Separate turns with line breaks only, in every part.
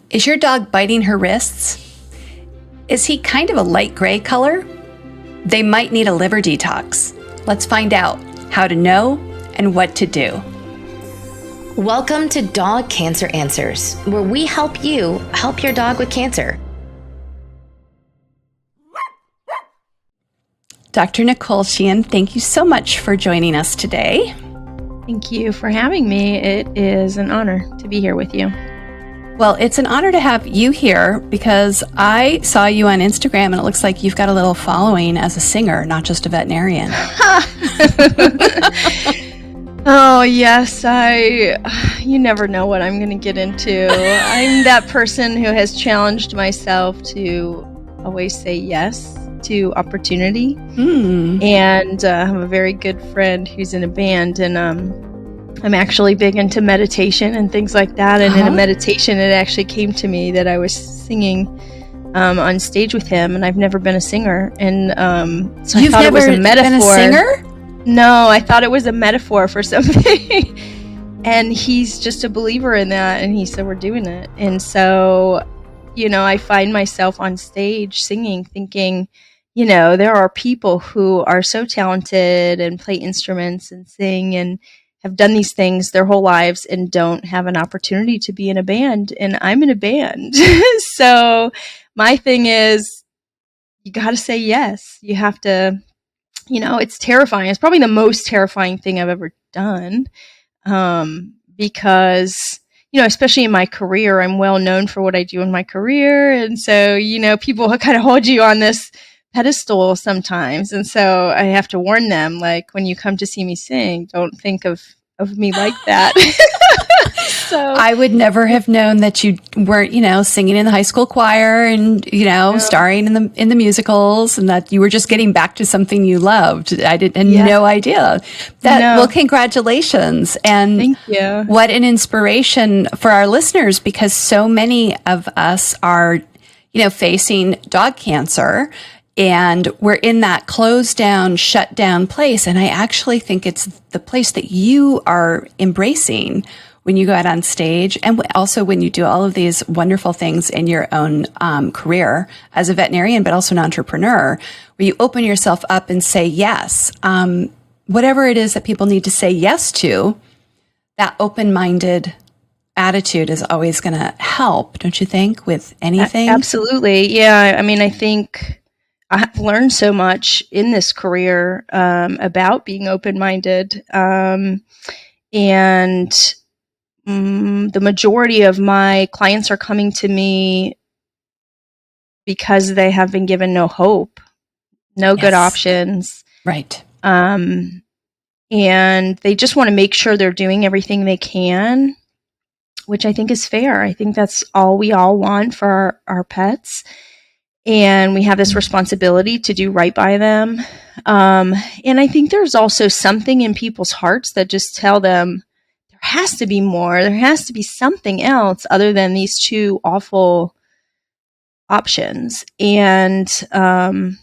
Is your dog biting her wrists? Is he kind of a light gray color? They might need a liver detox. Let's find out how to know and what to do.
Welcome to Dog Cancer Answers, where we help you help your dog with cancer.
Dr. Nicole Sheehan, thank you so much for joining us today.
Thank you for having me. It is an honor to be here with you.
Well, it's an honor to have you here because I saw you on Instagram and it looks like you've got a little following as a singer, not just a veterinarian.
Oh, yes. You never know what I'm going to get into. I'm that person who has challenged myself to always say yes to opportunity. And I have a very good friend who's in a band, and I'm actually big into meditation and things like that. And in a meditation, it actually came to me that I was singing on stage with him, and I've never been a singer. And so I thought it was a metaphor.
Been a singer?
No, I thought it was a metaphor for something. And he's just a believer in that, and he said, we're doing it. And so, I find myself on stage singing, thinking, there are people who are so talented and play instruments and sing and have done these things their whole lives and don't have an opportunity to be in a band. And I'm in a band. So my thing is, you got to say yes. You have to, it's terrifying. It's probably the most terrifying thing I've ever done. Because, especially in my career, I'm well known for what I do in my career. And so, people kind of hold you on this pedestal sometimes. And so I have to warn them, like, when you come to see me sing, don't think of me like that. So
I would never have known that you weren't, singing in the high school choir and, starring in the musicals, and that you were just getting back to something you loved. I had no idea that. No. Well, congratulations. And
thank you.
What an inspiration for our listeners, because so many of us are, facing dog cancer. And we're in that closed down, shut down place. And I actually think it's the place that you are embracing when you go out on stage, and also when you do all of these wonderful things in your own career as a veterinarian, but also an entrepreneur, where you open yourself up and say yes. Whatever it is that people need to say yes to, that open-minded attitude is always going to help, don't you think, with anything?
Absolutely. Yeah. I mean, I think I have learned so much in this career about being open-minded. And the majority of my clients are coming to me because they have been given no hope, no good options.
Right.
And they just want to make sure they're doing everything they can, which I think is fair. I think that's all we all want for our pets. And we have this responsibility to do right by them. And I think there's also something in people's hearts that just tell them there has to be more. There has to be something else other than these two awful options. And so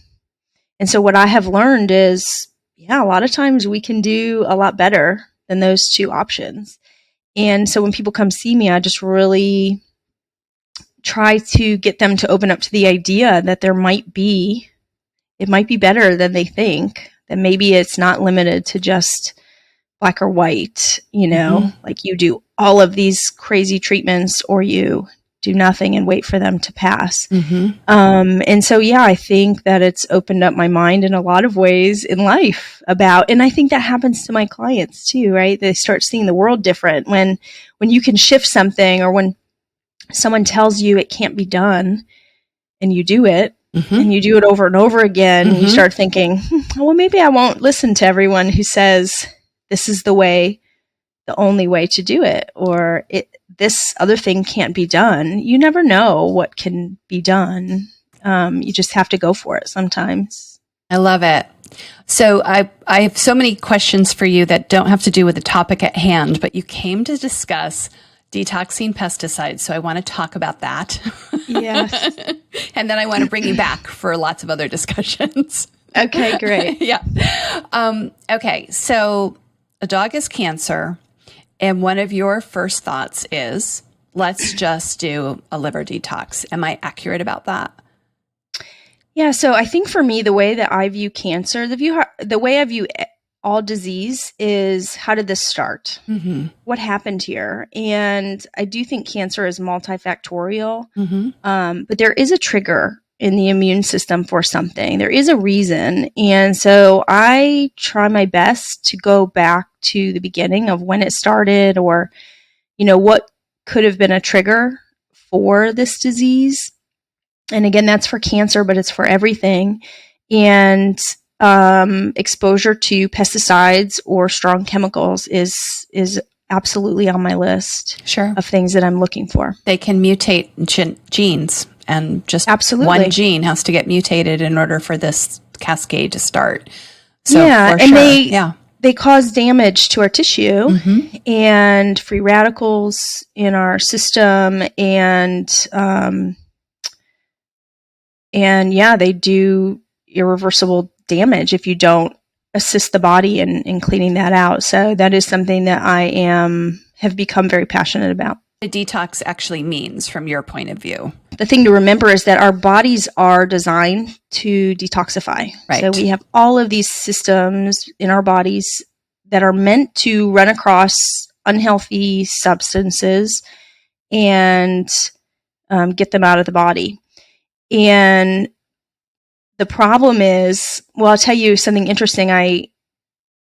what I have learned is, a lot of times we can do a lot better than those two options. And so when people come see me, I just really try to get them to open up to the idea that it might be better than they think, that maybe it's not limited to just black or white, like you do all of these crazy treatments or you do nothing and wait for them to pass. And so, I think that it's opened up my mind in a lot of ways in life and I think that happens to my clients too, right? They start seeing the world different when you can shift something, or when someone tells you it can't be done and you do it, and you do it over and over again, you start thinking, well, maybe I won't listen to everyone who says this is the only way to do it, or this other thing can't be done. You never know what can be done. You just have to go for it sometimes.
I love it. So I have so many questions for you that don't have to do with the topic at hand, but you came to discuss detoxing pesticides. So I want to talk about that.
Yes.
And then I want to bring you back for lots of other discussions.
Okay, great.
Yeah. Okay. So a dog has cancer, and one of your first thoughts is let's just do a liver detox. Am I accurate about that?
Yeah. So I think for me, the way that I view cancer, the way I view all disease is, how did this start?
Mm-hmm.
What happened here? And I do think cancer is multifactorial, but there is a trigger in the immune system for something. There is a reason. And so I try my best to go back to the beginning of when it started, or, what could have been a trigger for this disease. And again, that's for cancer, but it's for everything. And exposure to pesticides or strong chemicals is absolutely on my list of things that I'm looking for.
They can mutate genes, and just one gene has to get mutated in order for this cascade to start. So
yeah, and they cause damage to our tissue and free radicals in our system, and they do irreversible damage if you don't assist the body in cleaning that out. So that is something that I have become very passionate about.
The detox actually means from your point of view.
The thing to remember is that our bodies are designed to detoxify.
Right.
So we have all of these systems in our bodies that are meant to run across unhealthy substances and get them out of the body. And the problem is, well, I'll tell you something interesting.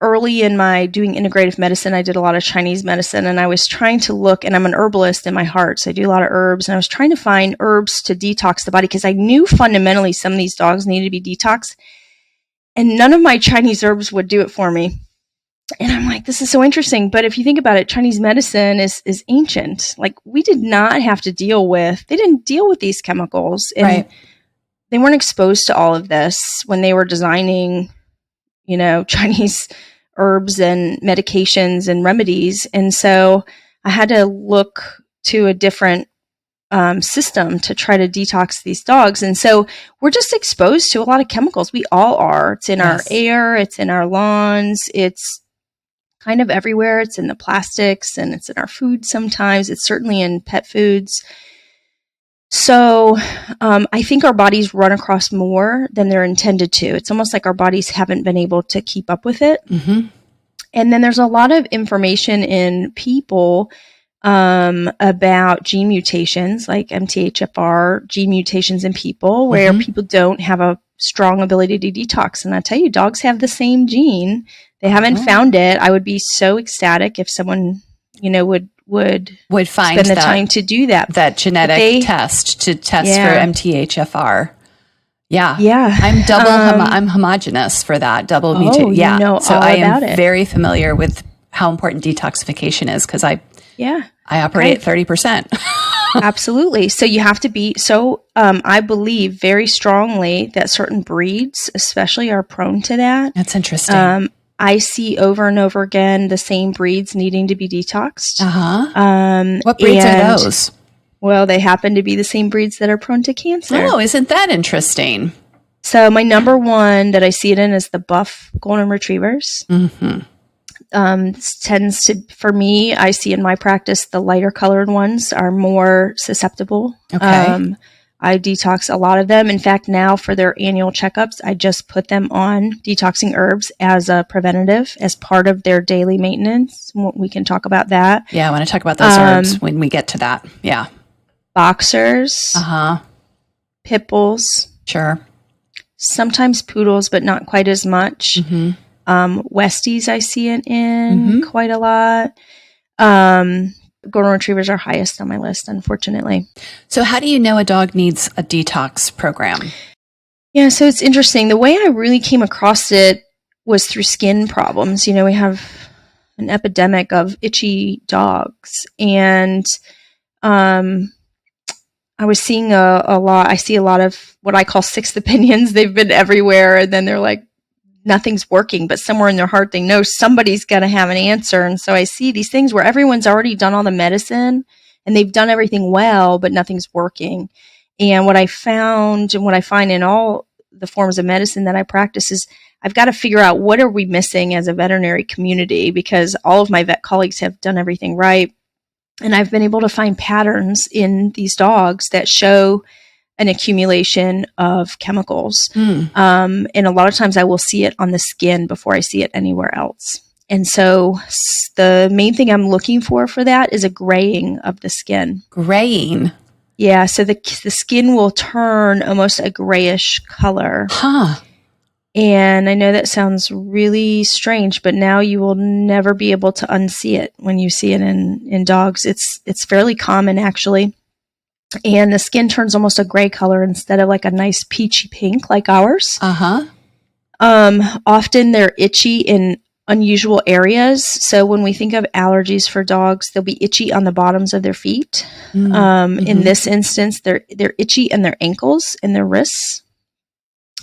Early in my doing integrative medicine, I did a lot of Chinese medicine, and I was trying to look, and I'm an herbalist in my heart, so I do a lot of herbs, and I was trying to find herbs to detox the body because I knew fundamentally some of these dogs needed to be detoxed, and none of my Chinese herbs would do it for me. And I'm like, this is so interesting. But if you think about it, Chinese medicine is ancient. Like, we did not have to they didn't deal with these chemicals. And they weren't exposed to all of this when they were designing, Chinese herbs and medications and remedies. And so I had to look to a different system to try to detox these dogs. And so we're just exposed to a lot of chemicals. We all are. It's in our air. It's in our lawns. It's kind of everywhere. It's in the plastics, and it's in our food sometimes. It's certainly in pet foods. So I think our bodies run across more than they're intended to. It's almost like our bodies haven't been able to keep up with it. And then there's a lot of information in people about gene mutations, like MTHFR gene mutations in people, where people don't have a strong ability to detox. And I tell you, dogs have the same gene. They haven't found it. I would be so ecstatic if someone, would find spend the time to do that
genetic test for MTHFR. I'm homogenous for that double mutation. So I am very familiar with how important detoxification is, because I operate at 30%.
Absolutely. So you have to be I believe very strongly that certain breeds especially are prone to that.
That's interesting.
I see over and over again the same breeds needing to be detoxed.
What breeds are those?
Well, they happen to be the same breeds that are prone to cancer.
Oh, isn't that interesting?
So my number one that I see it in is the buff golden retrievers. Tends to, for me, I see in my practice, the lighter colored ones are more susceptible. I detox a lot of them. In fact, now for their annual checkups, I just put them on detoxing herbs as a preventative, as part of their daily maintenance. We can talk about that.
Yeah, I want to talk about those herbs when we get to that. Yeah.
Boxers. Pit bulls.
Sure.
Sometimes poodles, but not quite as much. Westies I see it in quite a lot. Golden retrievers are highest on my list, unfortunately.
So how do you know a dog needs a detox program?
Yeah, so it's interesting. The way I really came across it was through skin problems. We have an epidemic of itchy dogs, and I was seeing a lot. I see a lot of what I call sixth opinions. They've been everywhere, and then they're like, nothing's working, but somewhere in their heart they know somebody's got to have an answer. And so I see these things where everyone's already done all the medicine and they've done everything well, but nothing's working. And what I found, and what I find in all the forms of medicine that I practice, is I've got to figure out, what are we missing as a veterinary community? Because all of my vet colleagues have done everything right. And I've been able to find patterns in these dogs that show an accumulation of chemicals. And a lot of times I will see it on the skin before I see it anywhere else. And so the main thing I'm looking for that is a graying of the skin.
Graying?
Yeah, so the skin will turn almost a grayish color.
Huh.
And I know that sounds really strange, but now you will never be able to unsee it when you see it in dogs. It's fairly common, actually. And the skin turns almost a gray color instead of like a nice peachy pink like ours. Often they're itchy in unusual areas. So when we think of allergies for dogs, they'll be itchy on the bottoms of their feet. In this instance, they're itchy in their ankles and their wrists.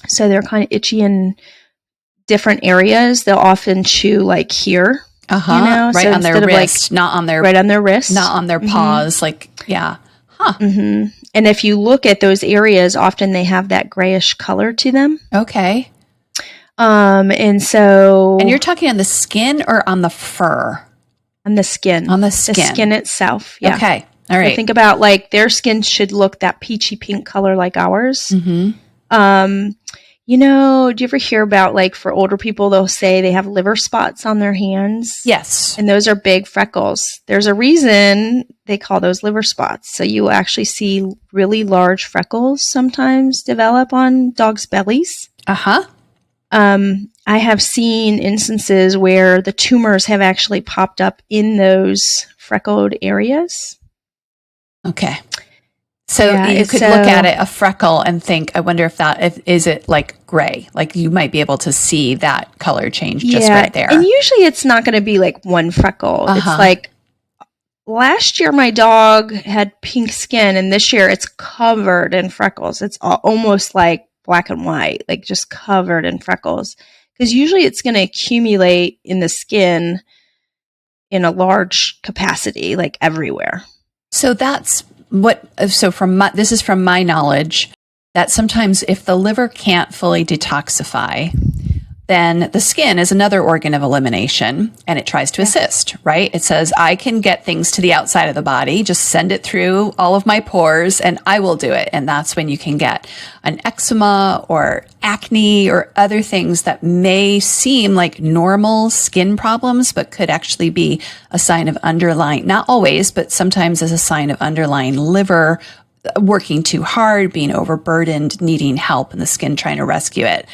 So they're kind of itchy in different areas. They'll often chew like here, you know?
Right
so
on their wrist, not on their
right on their wrist,
not on their paws. Like, yeah.
And if you look at those areas, often they have that grayish color to them.
Okay.
And
you're talking on the skin or on the fur?
On the skin.
On the skin.
The skin itself. Yeah.
Okay. All right.
So think about like their skin should look that peachy pink color like ours. You know, do you ever hear about like for older people, they'll say they have liver spots on their hands?
Yes.
And those are big freckles. There's a reason they call those liver spots. So you will actually see really large freckles sometimes develop on dogs' bellies. I have seen instances where the tumors have actually popped up in those freckled areas.
Okay. So you could look at it, a freckle, and think, I wonder if is it like gray? Like you might be able to see that color change just right there.
And usually it's not going to be like one freckle. It's like last year my dog had pink skin and this year it's covered in freckles. It's almost like black and white, like just covered in freckles. Because usually it's going to accumulate in the skin in a large capacity, like everywhere.
So that's this is from my knowledge, that sometimes if the liver can't fully detoxify, then the skin is another organ of elimination and it tries to assist, right? It says, I can get things to the outside of the body, just send it through all of my pores and I will do it. And that's when you can get an eczema or acne or other things that may seem like normal skin problems, but could actually be a sign of underlying, not always, but sometimes as a sign of underlying liver working too hard, being overburdened, needing help, and the skin trying to rescue it.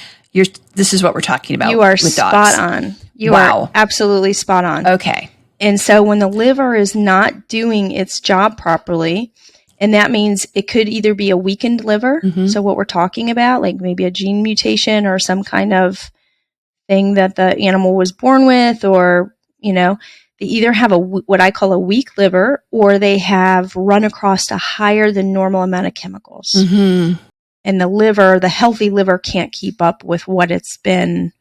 This is what we're talking about.
You are
with
spot
dogs.
on. You are absolutely spot on.
Okay.
And so when the liver is not doing its job properly, and that means it could either be a weakened liver, so what we're talking about, like maybe a gene mutation or some kind of thing that the animal was born with, or, you know, they either have what I call a weak liver, or they have run across a higher than normal amount of chemicals. And the liver, the healthy liver, can't keep up with what it's been,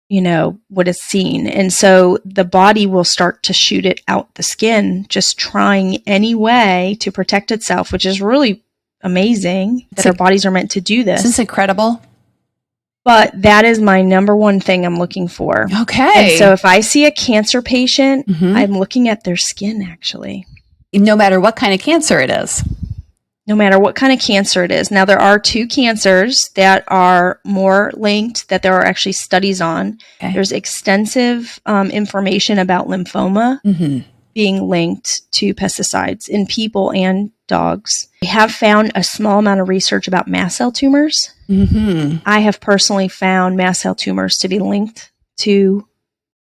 you know, what it's seen. And so the body will start to shoot it out the skin, just trying any way to protect itself, which is really amazing that our bodies are meant to do this.
Isn't this incredible?
But that is my number one thing I'm looking for.
Okay.
And so if I see a cancer patient, I'm looking at their skin, actually.
No matter what kind of cancer it is.
No matter what kind of cancer it is. Now, there are two cancers that are more linked that there are actually studies on. Okay. There's extensive information about lymphoma being linked to pesticides in people and dogs. We have found a small amount of research about mast cell tumors. I have personally found mast cell tumors to be linked to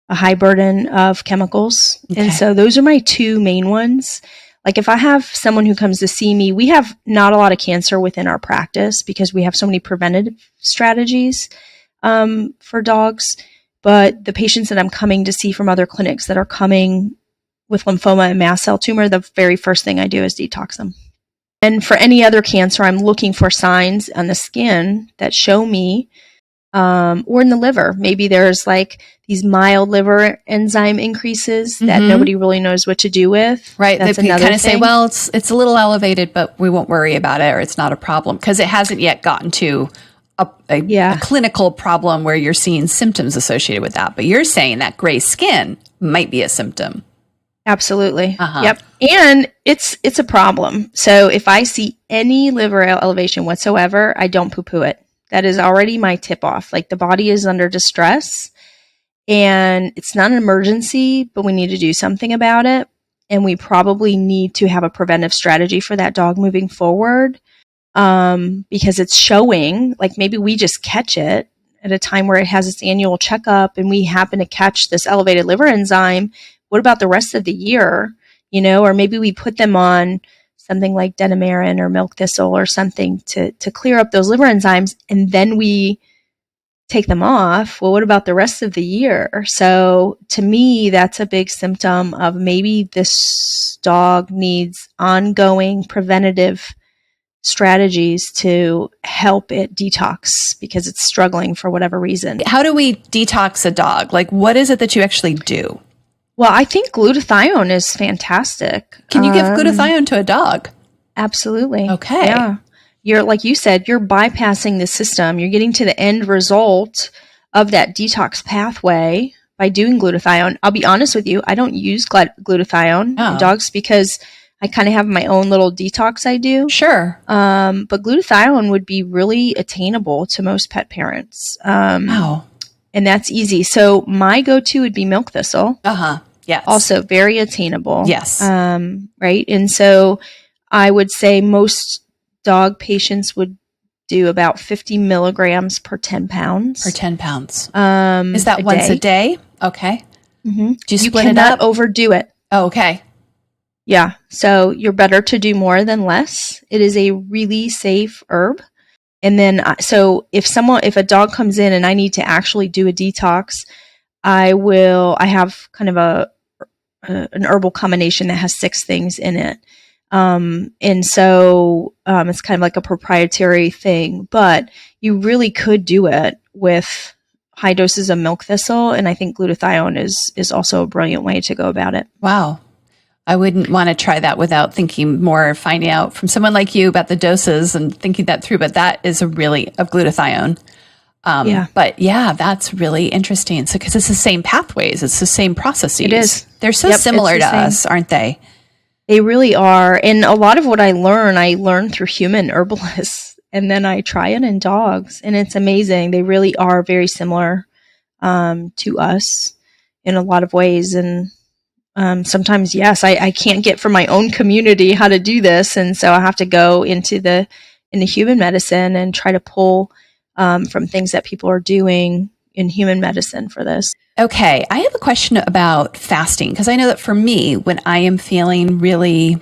a high burden of chemicals. Okay. And so those are my two main ones. Like if I have someone who comes to see me, we have not a lot of cancer within our practice because we have so many preventative strategies for dogs. But the patients that I'm coming to see from other clinics that are coming with lymphoma and mast cell tumor, the very first thing I do is detox them. And for any other cancer, I'm looking for signs on the skin that show me, or in the liver. Maybe there's like these mild liver enzyme increases that nobody really knows what to do with.
Right. That's they kind of say, well, it's a little elevated, but we won't worry about it, or it's not a problem, because it hasn't yet gotten to a clinical problem where you're seeing symptoms associated with that. But you're saying that gray skin might be a symptom.
Absolutely.
Uh-huh.
Yep. And it's a problem. So if I see any liver elevation whatsoever, I don't poo-poo it. That is already my tip off. Like the body is under distress and it's not an emergency, but we need to do something about it. And we probably need to have a preventive strategy for that dog moving forward. Because it's showing, like maybe we just catch it at a time where it has its annual checkup and we happen to catch this elevated liver enzyme. What about the rest of the year? You know, or maybe we put them on something like denamarin or milk thistle or something to clear up those liver enzymes, and then we take them off. Well, what about the rest of the year? So to me, that's a big symptom of maybe this dog needs ongoing preventative strategies to help it detox because it's struggling for whatever reason.
How do we detox a dog? Like, what is it that you actually do?
Well, I think glutathione is fantastic.
Can you give glutathione to a dog?
Absolutely.
Okay.
Yeah. You're, like you said, you're bypassing the system. You're getting to the end result of that detox pathway by doing glutathione. I'll be honest with you, I don't use glutathione in dogs because I kind of have my own little detox I do.
Sure.
But glutathione would be really attainable to most pet parents.
Wow.
And that's easy. So my go-to would be milk thistle.
Uh-huh. Yes.
Also very attainable.
Yes.
Right. And so I would say most dog patients would do about 50 milligrams per 10 pounds.
Per 10 pounds. Is that once a day? Okay.
Mm-hmm.
Do you split
cannot
it up?
overdo it.
Oh, okay.
Yeah. So you're better to do more than less. It is a really safe herb. And then, so if a dog comes in and I need to actually do a detox, I have kind of an herbal combination that has 6 things in it. And so, it's kind of like a proprietary thing, but you really could do it with high doses of milk thistle. And I think glutathione is also a brilliant way to go about it.
Wow. I wouldn't want to try that without thinking more, finding out from someone like you about the doses and thinking that through. But that is of glutathione. But yeah, that's really interesting. So, because it's the same pathways, it's the same processes.
It is.
They're so similar to us, aren't they?
They really are. And a lot of what I learn through human herbalists, and then I try it in dogs, and it's amazing. They really are very similar to us in a lot of ways. And sometimes, yes, I can't get from my own community how to do this, and so I have to go into the human medicine and try to pull from things that people are doing in human medicine for this.
Okay, I have a question about fasting, because I know that for me, when I am feeling really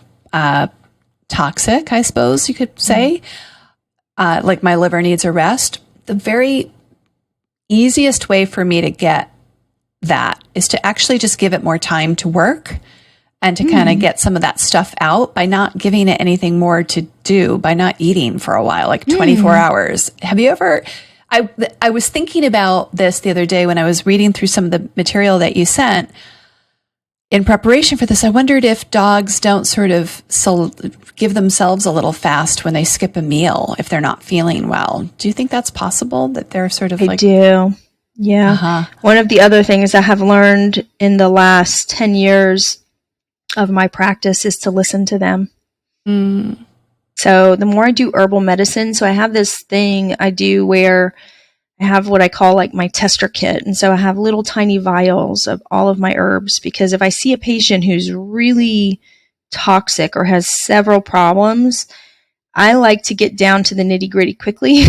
toxic, I suppose you could say, like my liver needs a rest, the very easiest way for me to get that is to actually just give it more time to work and to kind of get some of that stuff out by not giving it anything more to do, by not eating for a while, like 24 hours. Have you ever... I was thinking about this the other day when I was reading through some of the material that you sent in preparation for this. I wondered if dogs don't sort of give themselves a little fast when they skip a meal if they're not feeling well. Do you think that's possible, that they're sort of
I do. Yeah.
Uh-huh.
One of the other things I have learned in the last 10 years of my practice is to listen to them. So the more I do herbal medicine, so I have this thing I do where I have what I call like my tester kit. And so I have little tiny vials of all of my herbs, because if I see a patient who's really toxic or has several problems, I like to get down to the nitty gritty quickly.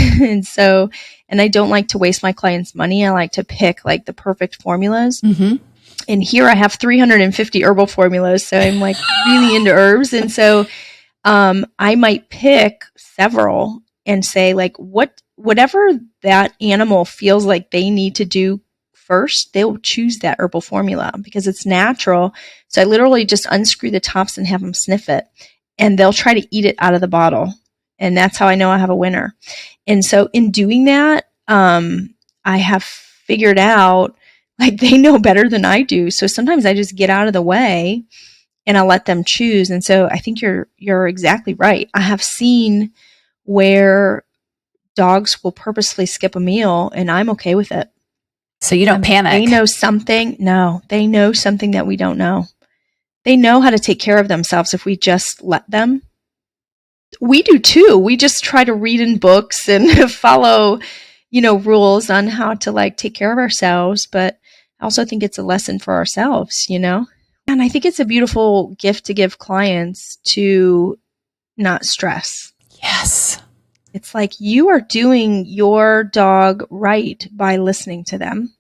And I don't like to waste my clients' money. I like to pick like the perfect formulas. And here I have 350 herbal formulas. So I'm like really into herbs. And so I might pick several and say like, whatever that animal feels like they need to do first, they'll choose that herbal formula because it's natural. So I literally just unscrew the tops and have them sniff it, and they'll try to eat it out of the bottle. And that's how I know I have a winner. And so in doing that, I have figured out like they know better than I do. So sometimes I just get out of the way and I'll let them choose. And so I think you're exactly right. I have seen where dogs will purposely skip a meal, and I'm okay with it.
So you don't panic.
They know something. No, they know something that we don't know. They know how to take care of themselves if we just let them. We do too. We just try to read in books and follow, rules on how to like take care of ourselves. But I also think it's a lesson for ourselves, And I think it's a beautiful gift to give clients to not stress.
Yes.
It's like you are doing your dog right by listening to them.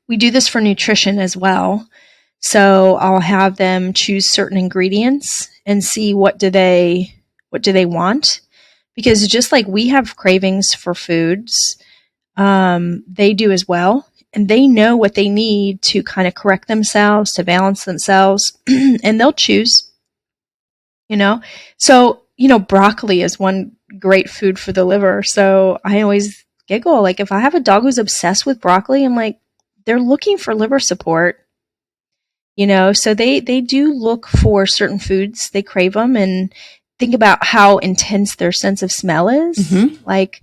We do this for nutrition as well. So I'll have them choose certain ingredients and see what do they want. Because just like we have cravings for foods, they do as well. And they know what they need to kind of correct themselves, to balance themselves, and they'll choose, So, broccoli is one great food for the liver. So I always giggle. Like if I have a dog who's obsessed with broccoli, I'm like, they're looking for liver support. So they do look for certain foods. They crave them, and think about how intense their sense of smell is.
Mm-hmm.
Like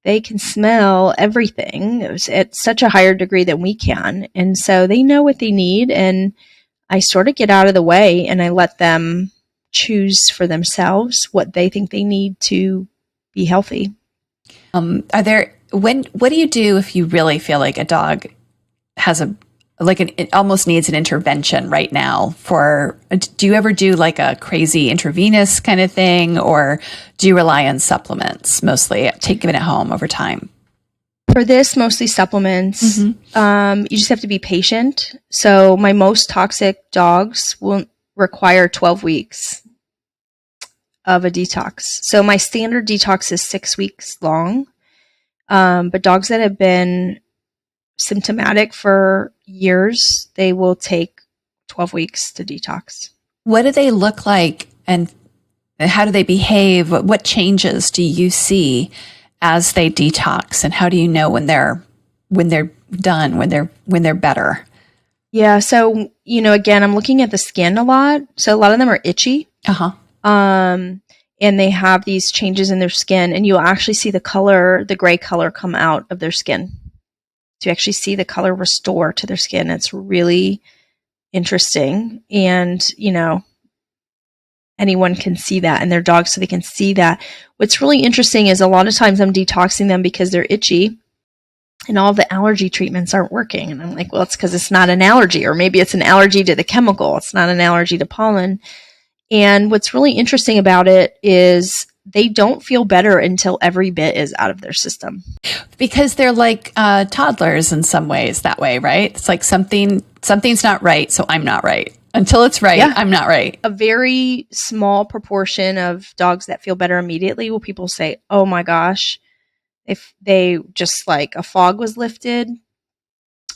they can smell everything at such a higher degree than we can. And so they know what they need, and I sort of get out of the way and I let them choose for themselves what they think they need to be healthy.
What do you do if you really feel like a dog has it almost needs an intervention right now do you ever do like a crazy intravenous kind of thing, or do you rely on supplements mostly, taking it home over time?
For this, mostly supplements.
Mm-hmm.
You just have to be patient. So my most toxic dogs will require 12 weeks of a detox. So my standard detox is 6 weeks long. But dogs that have been symptomatic for years, they will take 12 weeks to detox.
What do they look like, and how do they behave? What changes do you see as they detox, and how do you know when they're done, when they're better?
Yeah, so again, I'm looking at the skin a lot. So a lot of them are itchy. And they have these changes in their skin, and you'll actually see the gray color come out of their skin. To actually see the color restore to their skin. It's really interesting. And, anyone can see that in their dog, so they can see that. What's really interesting is a lot of times I'm detoxing them because they're itchy and all the allergy treatments aren't working. And I'm like, well, it's because it's not an allergy, or maybe it's an allergy to the chemical. It's not an allergy to pollen. And what's really interesting about it is they don't feel better until every bit is out of their system.
Because they're like toddlers in some ways that way, right? It's like something's not right, so I'm not right. Until it's right, yeah. I'm not right.
A very small proportion of dogs that feel better immediately will people say, oh my gosh, if they just like a fog was lifted.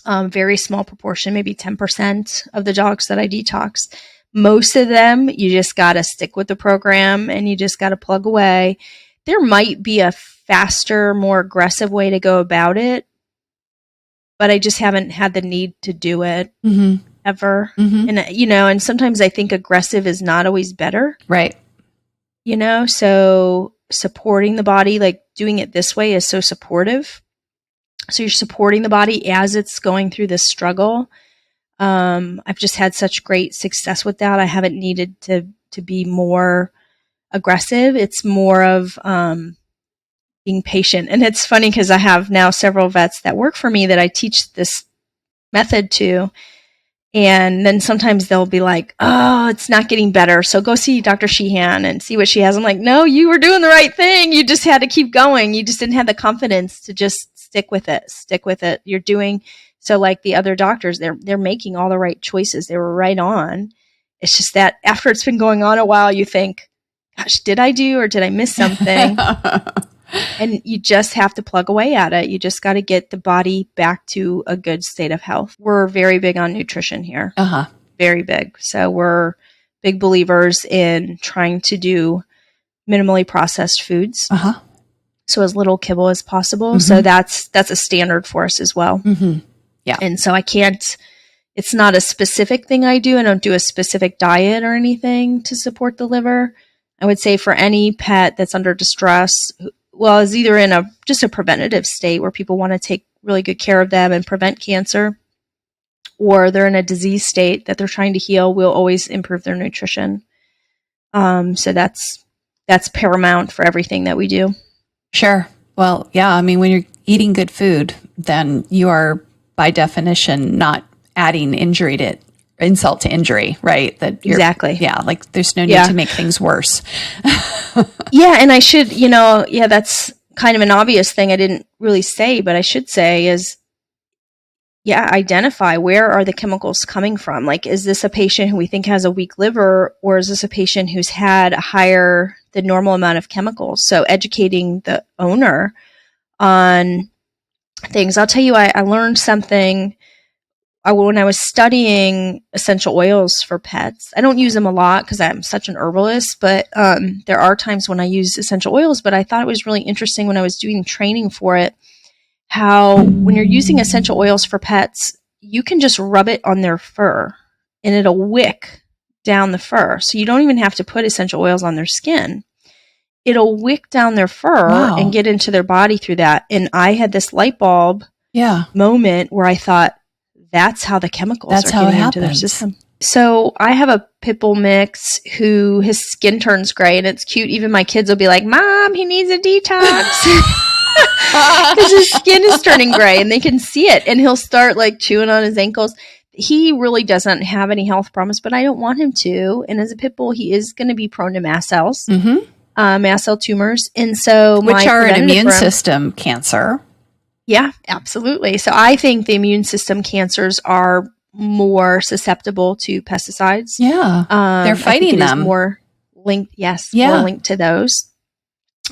Very small proportion, maybe 10% of the dogs that I detox. Most of them, you just got to stick with the program and you just got to plug away. There might be a faster, more aggressive way to go about it, but I just haven't had the need to do it ever. Mm-hmm. And, and sometimes I think aggressive is not always better.
Right.
So supporting the body, like doing it this way is so supportive. So you're supporting the body as it's going through this struggle. I've just had such great success with that. I haven't needed to be more aggressive. It's more of being patient. And it's funny because I have now several vets that work for me that I teach this method to. And then sometimes they'll be like, oh, it's not getting better, so go see Dr. Sheehan and see what she has. I'm like, no, you were doing the right thing. You just had to keep going. You just didn't have the confidence to just stick with it. You're doing so like the other doctors, they're making all the right choices. They were right on. It's just that after it's been going on a while, you think, gosh, did I do or did I miss something? And you just have to plug away at it. You just got to get the body back to a good state of health. We're very big on nutrition here. Very big. So we're big believers in trying to do minimally processed foods. So as little kibble as possible. So that's a standard for us as well. Yeah. And so it's not a specific thing I do. I don't do a specific diet or anything to support the liver. I would say for any pet that's under distress, well, is either in just a preventative state where people want to take really good care of them and prevent cancer, or they're in a disease state that they're trying to heal, we'll always improve their nutrition. So that's paramount for everything that we do.
Sure. Well, yeah. I mean, when you're eating good food, then you are by definition not adding insult to injury, right?
Exactly.
Yeah. Like there's no need to make things worse.
Yeah. And I should, that's kind of an obvious thing I didn't really say, but I should say is, identify where are the chemicals coming from? Like, is this a patient who we think has a weak liver, or is this a patient who's had a higher than normal amount of chemicals? So educating the owner on things. I'll tell you, I learned something when I was studying essential oils for pets. I don't use them a lot because I'm such an herbalist, but there are times when I use essential oils. But I thought it was really interesting when I was doing training for it, how when you're using essential oils for pets, you can just rub it on their fur and it'll wick down the fur. So you don't even have to put essential oils on their skin. It'll wick down their fur and get into their body through that. And I had this light bulb moment where I thought, that's how the chemicals are getting into their system. So I have a pit bull mix who his skin turns gray, and it's cute. Even my kids will be like, Mom, he needs a detox. Because his skin is turning gray and they can see it, and he'll start like chewing on his ankles. He really doesn't have any health problems, but I don't want him to. And as a pit bull, he is going to be prone to mast cells, mast cell tumors. And so
which are an immune system cancer.
Yeah, absolutely. So I think the immune system cancers are more susceptible to pesticides.
Yeah. They're fighting them.
More linked, more linked to those.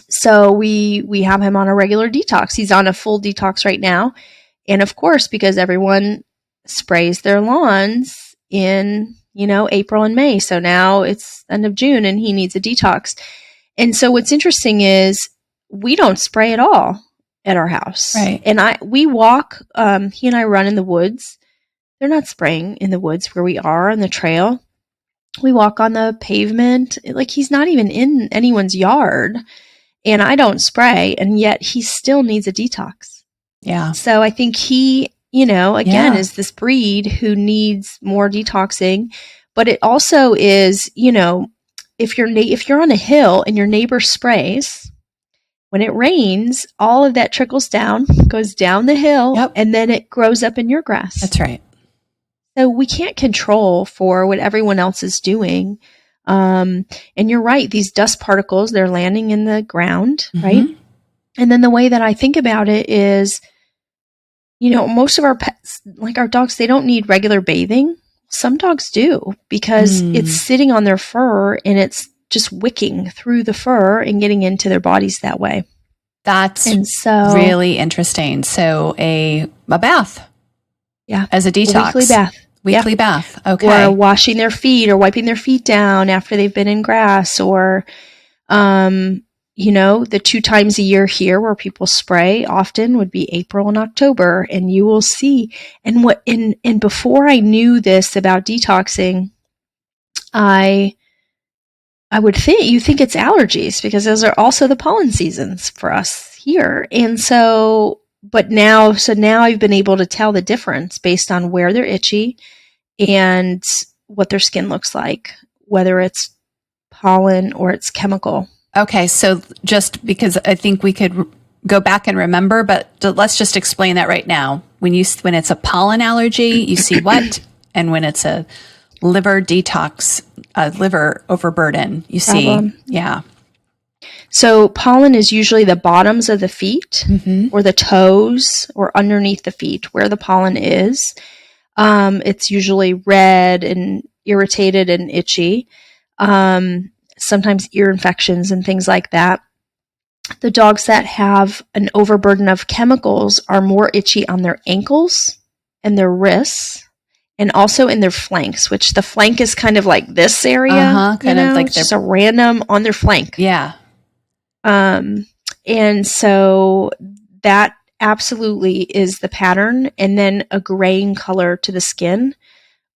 So we have him on a regular detox. He's on a full detox right now. And of course, because everyone sprays their lawns in, April and May. So now it's end of June and he needs a detox. And so what's interesting is we don't spray at all at our house.
Right.
And we walk, he and I run in the woods. They're not spraying in the woods where we are on the trail. We walk on the pavement. Like he's not even in anyone's yard. And I don't spray, and yet he still needs a detox.
Yeah.
So I think he, is this breed who needs more detoxing. But it also is, if you're on a hill and your neighbor sprays, when it rains, all of that trickles down, goes down the hill, and then it grows up in your grass.
That's right.
So we can't control for what everyone else is doing. And you're right, these dust particles, they're landing in the ground, right? And then the way that I think about it is, most of our pets, like our dogs, they don't need regular bathing. Some dogs do, because it's sitting on their fur and it's just wicking through the fur and getting into their bodies that way.
That's really interesting. So a bath. Yeah. As a detox.
A weekly bath.
Weekly bath. Okay.
Or washing their feet or wiping their feet down after they've been in grass, or, the 2 times a year here where people spray often would be April and October. And you will see, and before I knew this about detoxing, I would think it's allergies, because those are also the pollen seasons for us here. And so now I've been able to tell the difference based on where they're itchy and what their skin looks like, whether it's pollen or it's chemical.
Okay. So just because I think we could go back and remember, but let's just explain that right now. When it's a pollen allergy, you see what? And when it's a liver detox, liver overburden, you see. Yeah.
So pollen is usually the bottoms of the feet or the toes or underneath the feet where the pollen is. It's usually red and irritated and itchy. Sometimes ear infections and things like that. The dogs that have an overburden of chemicals are more itchy on their ankles and their wrists, and also in their flanks, which the flank is kind of like this area,
kind of like
just a random on their flank.
Yeah.
And so that absolutely is the pattern. And then a graying color to the skin,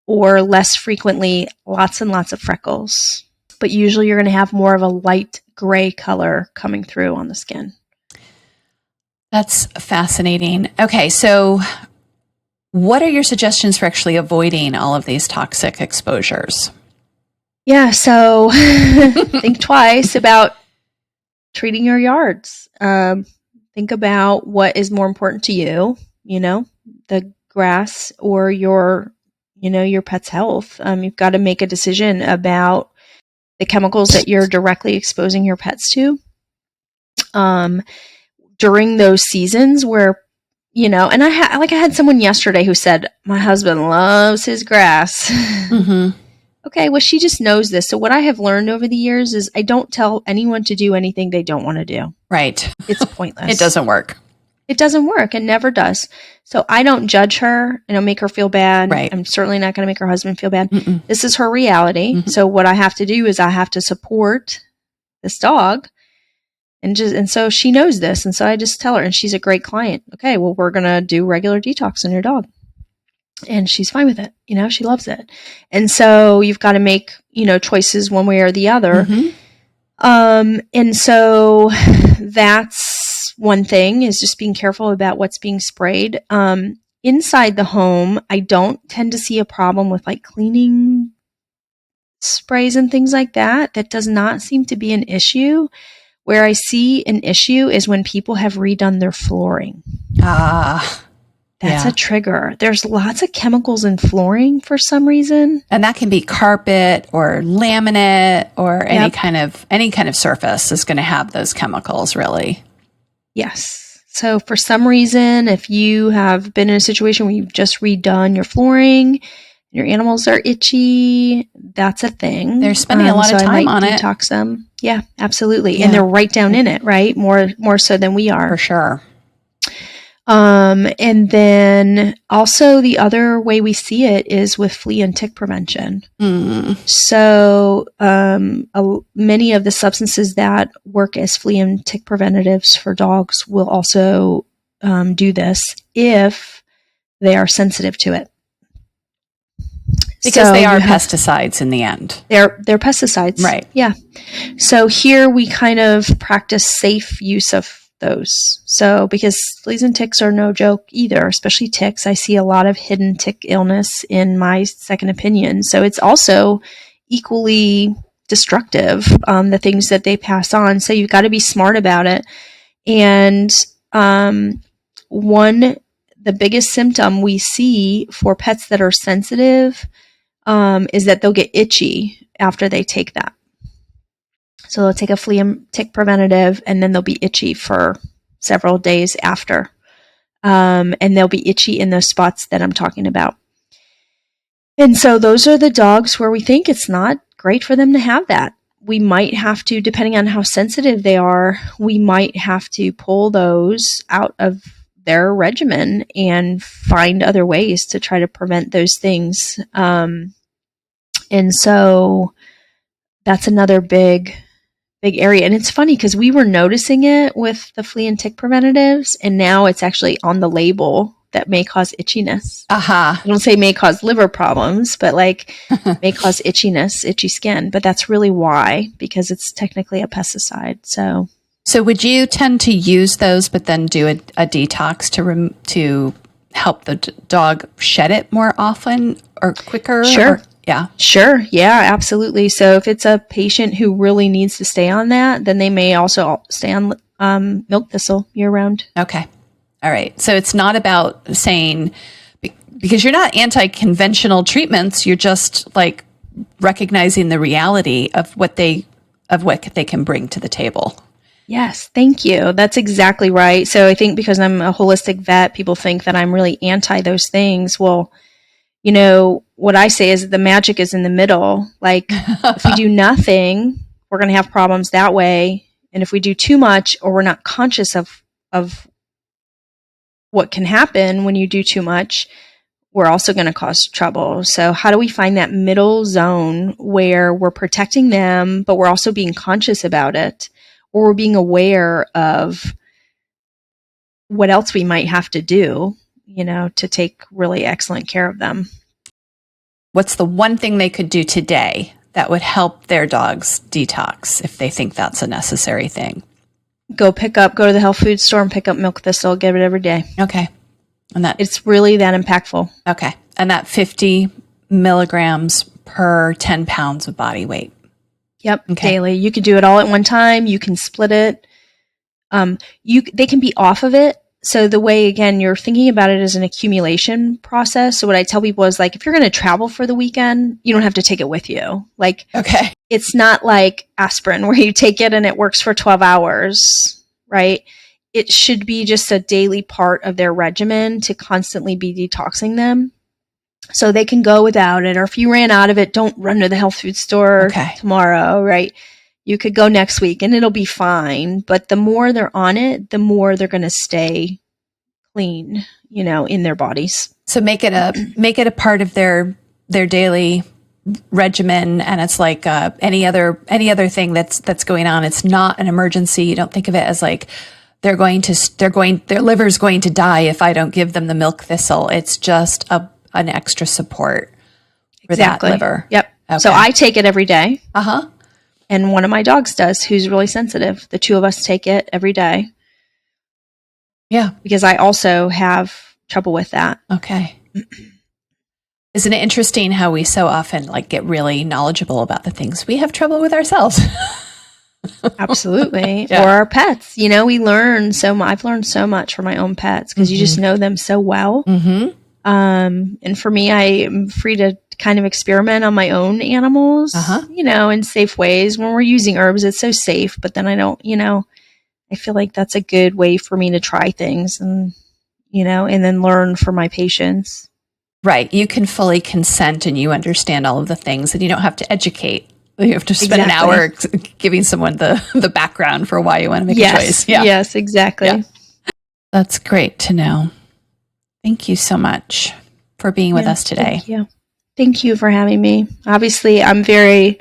or less frequently, lots and lots of freckles. But usually you're going to have more of a light gray color coming through on the skin.
That's fascinating. Okay. So What are your suggestions for actually avoiding all of these toxic exposures?
Yeah, so think twice about treating your yards. Think about what is more important to you, the grass or your pet's health. You've got to make a decision about the chemicals that you're directly exposing your pets to. During those seasons where, and I had someone yesterday who said, my husband loves his grass.
Mm-hmm.
Okay, well, she just knows this. So what I have learned over the years is I don't tell anyone to do anything they don't want to do.
Right.
It's pointless.
It doesn't work.
It doesn't work. It never does. So I don't judge her. I don't make her feel bad.
Right.
I'm certainly not going to make her husband feel bad.
Mm-mm.
This is her reality.
Mm-hmm.
So what I have to do is I have to support this dog. And so she knows this. And so I just tell her, and she's a great client. Okay, well, we're going to do regular detox on your dog. And she's fine with it. She loves it. And so you've got to make, choices one way or the other.
Mm-hmm.
And so that's one thing, is just being careful about what's being sprayed. Inside the home, I don't tend to see a problem with like cleaning sprays and things like that. That does not seem to be an issue. Where I see an issue is when people have redone their flooring. That's a trigger. There's lots of chemicals in flooring for some reason.
And that can be carpet or laminate or any kind of surface is going to have those chemicals, really.
Yes. So for some reason, if you have been in a situation where you've just redone your flooring, your animals are itchy, that's a thing.
They're spending a lot of time on it.
Detox them. Yeah, absolutely. Yeah. And they're right down in it, right? More so than we are.
For sure.
And then also the other way we see it is with flea and tick prevention. So many of the substances that work as flea and tick preventatives for dogs will also do this if they are sensitive to it.
Because they are pesticides in the end.
They're pesticides.
Right.
Yeah. So here we kind of practice safe use of those. So because fleas and ticks are no joke either, especially ticks. I see a lot of hidden tick illness in my second opinion. So it's also equally destructive, the things that they pass on. So you've got to be smart about it. And the biggest symptom we see for pets that are sensitive is that they'll get itchy after they take that. So they'll take a flea and tick preventative, and then they'll be itchy for several days after. And they'll be itchy in those spots that I'm talking about. And so those are the dogs where we think it's not great for them to have that. We might have to, depending on how sensitive they are, we might have to pull those out of their regimen and find other ways to try to prevent those things. And so that's another big area. And it's funny because we were noticing it with the flea and tick preventatives, and now it's actually on the label that may cause itchiness. I don't say may cause liver problems, but like may cause itchiness, itchy skin. But that's really why, because it's technically a pesticide. So would you tend to use those, but then do a detox to help the dog shed it more often or quicker? Sure.
Yeah.
Sure. Yeah, absolutely. So if it's a patient who really needs to stay on that, then they may also stay on milk thistle year round.
Okay. All right. So it's not about saying, because you're not anti-conventional treatments, you're just like recognizing the reality of what they can bring to the table.
Yes, thank you. That's exactly right. So I think because I'm a holistic vet, people think that I'm really anti those things. Well, what I say is the magic is in the middle. Like if we do nothing, we're going to have problems that way. And if we do too much, or we're not conscious of what can happen when you do too much, we're also going to cause trouble. So how do we find that middle zone where we're protecting them, but we're also being conscious about it, or we're being aware of what else we might have to do, to take really excellent care of them.
What's the one thing they could do today that would help their dogs detox if they think that's a necessary thing?
Go to the health food store and pick up milk thistle, give it every day.
Okay. And
it's really that impactful.
Okay. And that 50 milligrams per 10 pounds of body weight.
Yep.
Okay.
Daily. You could do it all at one time. You can split it. They can be off of it. So the way, again, you're thinking about it as an accumulation process. So what I tell people is like, if you're going to travel for the weekend, you don't have to take it with you. Like,
okay.
It's not like aspirin where you take it and it works for 12 hours, right? It should be just a daily part of their regimen to constantly be detoxing them. So they can go without it. Or if you ran out of it, don't run to the health food store tomorrow, right? You could go next week and it'll be fine. But the more they're on it, the more they're going to stay clean, in their bodies.
So make it a part of their daily regimen. And it's like any other thing that's going on. It's not an emergency. You don't think of it as like their liver's going to die if I don't give them the milk thistle. It's just an extra support for that liver.
Yep. Okay. So I take it every day.
Uh-huh.
And one of my dogs does, who's really sensitive. The two of us take it every day.
Yeah.
Because I also have trouble with that.
Okay. Isn't it interesting how we so often get really knowledgeable about the things we have trouble with ourselves?
Absolutely. Yeah. Or our pets. We learn so much. I've learned so much from my own pets because you just know them so well.
Mm-hmm.
And for me, I am free to kind of experiment on my own animals, in safe ways. When we're using herbs, it's so safe, but then I don't, I feel like that's a good way for me to try things and then learn from my patients.
Right. You can fully consent and you understand all of the things and you don't have to educate. You have to spend an hour giving someone the background for why you want to make a choice.
Yeah. Yes, exactly. Yeah.
That's great to know. Thank you so much for being with us today.
Thank you. Thank you for having me. Obviously, I'm very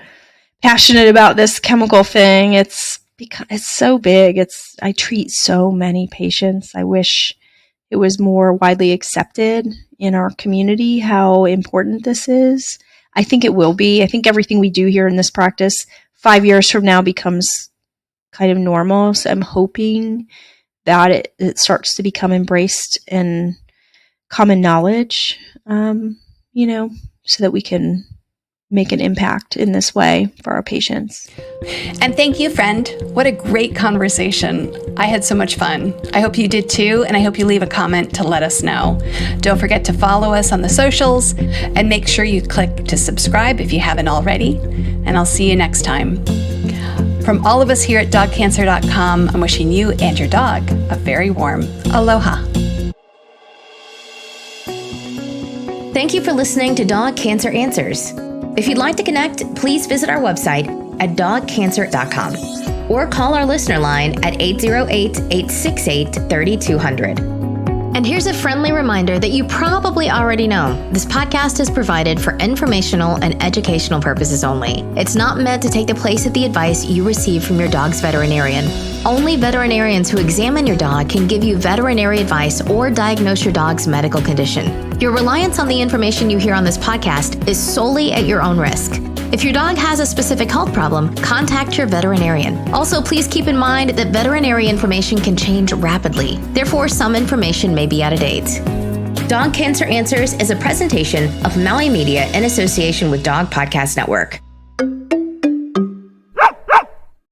passionate about this chemical thing. It's because it's so big. I treat so many patients. I wish it was more widely accepted in our community how important this is. I think it will be. I think everything we do here in this practice 5 years from now becomes kind of normal. So I'm hoping that it starts to become embraced and common knowledge, so that we can make an impact in this way for our patients.
And thank you, friend. What a great conversation. I had so much fun. I hope you did too, and I hope you leave a comment to let us know. Don't forget to follow us on the socials, and make sure you click to subscribe if you haven't already, and I'll see you next time. From all of us here at dogcancer.com, I'm wishing you and your dog a very warm aloha.
Thank you for listening to Dog Cancer Answers. If you'd like to connect, please visit our website at dogcancer.com or call our listener line at 808-868-3200. And here's a friendly reminder that you probably already know. This podcast is provided for informational and educational purposes only. It's not meant to take the place of the advice you receive from your dog's veterinarian. Only veterinarians who examine your dog can give you veterinary advice or diagnose your dog's medical condition. Your reliance on the information you hear on this podcast is solely at your own risk. If your dog has a specific health problem, contact your veterinarian. Also, please keep in mind that veterinary information can change rapidly. Therefore, some information may be out of date. Dog Cancer Answers is a presentation of Maui Media in association with Dog Podcast Network.